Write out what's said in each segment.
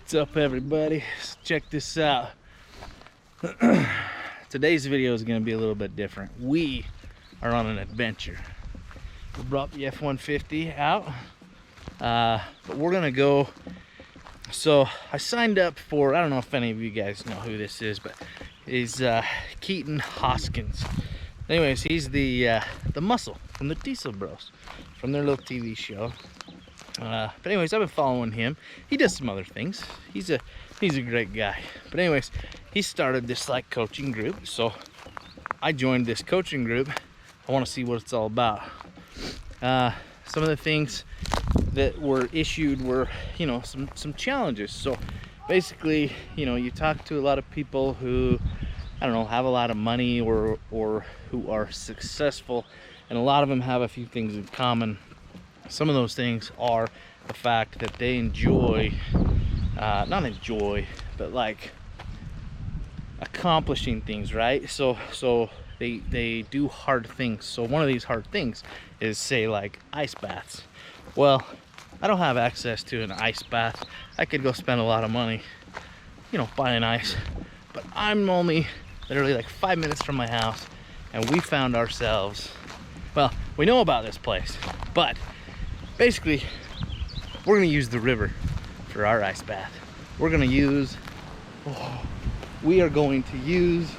What's up, everybody? Check this out. Today's video is going to be a little bit different. We are on an adventure. We brought the F-150 out, but we're going to go. So I signed up for, I don't know if any of you guys know who this is, but he's Keaton Hoskins. Anyways, he's the muscle from the Diesel Bros, from their little TV show. But anyways, I've been following him. He does some other things. He's a great guy. But anyways, he started this like coaching group, so I joined this coaching group. I want to see what it's all about. Some of the things that were issued were, you know, some challenges. So basically, you know, you talk to a lot of people who, I don't know, have a lot of money or who are successful, and a lot of them have a few things in common. Some of those things are the fact that they enjoy, not enjoy, but like accomplishing things, right? So they do hard things. So one of these hard things is, say, like ice baths. Well, I don't have access to an ice bath. I could go spend a lot of money, you know, buying ice, but I'm only literally like 5 minutes from my house, and we found ourselves, well, we know about this place, but basically, we're gonna use the river for our ice bath. We're gonna use, we are going to use,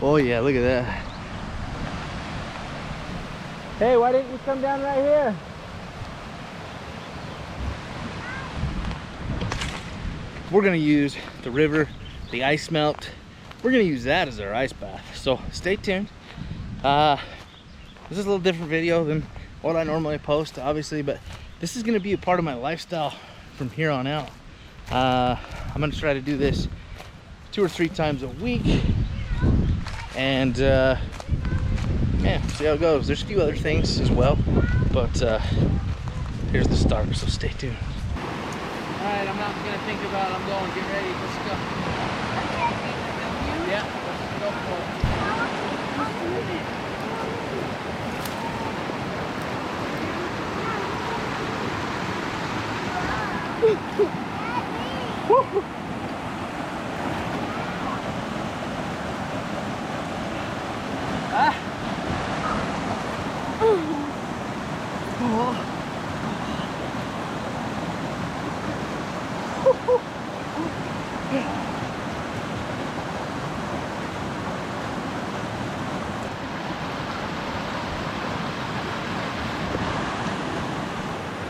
oh yeah, look at that. Hey, why didn't you come down right here? We're gonna use the river, the ice melt. We're gonna use that as our ice bath. So stay tuned. This is a little different video than what I normally post, obviously, but this is going to be a part of my lifestyle from here on out. I'm going to try to do this 2 or 3 times a week, and yeah, see how it goes. There's a few other things as well, but here's the start, so stay tuned. All right, I'm not going to think about it. I'm going. Get ready. Let's go. Yeah, let's go for it.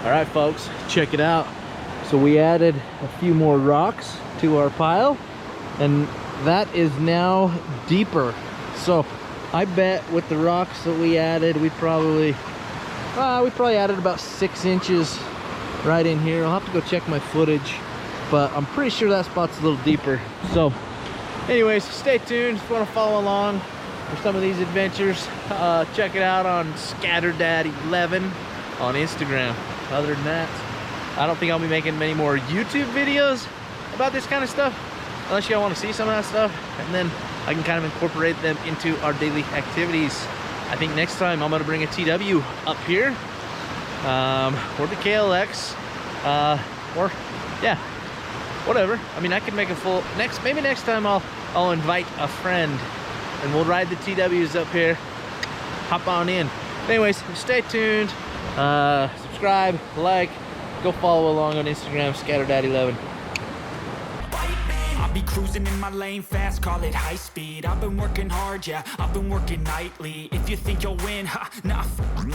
All right, folks, check it out. So we added a few more rocks to our pile, and that is now deeper. So I bet with the rocks that we added, we probably added about 6 inches right in here. I'll have to go check my footage, but I'm pretty sure that spot's a little deeper. So anyways, stay tuned if you want to follow along for some of these adventures. Check it out on ScatterDad11 on Instagram. Other than that, I don't think I'll be making many more YouTube videos about this kind of stuff, unless you want to see some of that stuff, and then I can kind of incorporate them into our daily activities. I think next time I'm going to bring a TW up here, or the KLX, or yeah, whatever. I mean, I could make a full, maybe next time I'll invite a friend and we'll ride the TWs up here. Hop on in. Anyways, stay tuned, subscribe, like, go follow along on Instagram, ScatterDad11. I'll be cruising in my lane fast, call it high speed. I've been working hard, yeah, I've been working nightly. If you think you'll win, not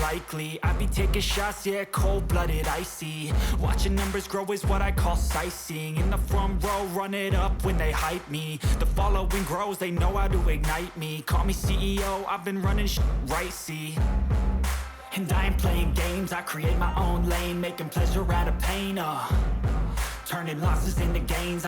likely. I be taking shots, yeah, cold-blooded, icy. Watching numbers grow is what I call sightseeing. In the front row, run it up when they hype me. The following grows, they know how to ignite me. Call me CEO, I've been running right, see. And I ain't playing games, I create my own lane, making pleasure out of pain, turning losses into gains.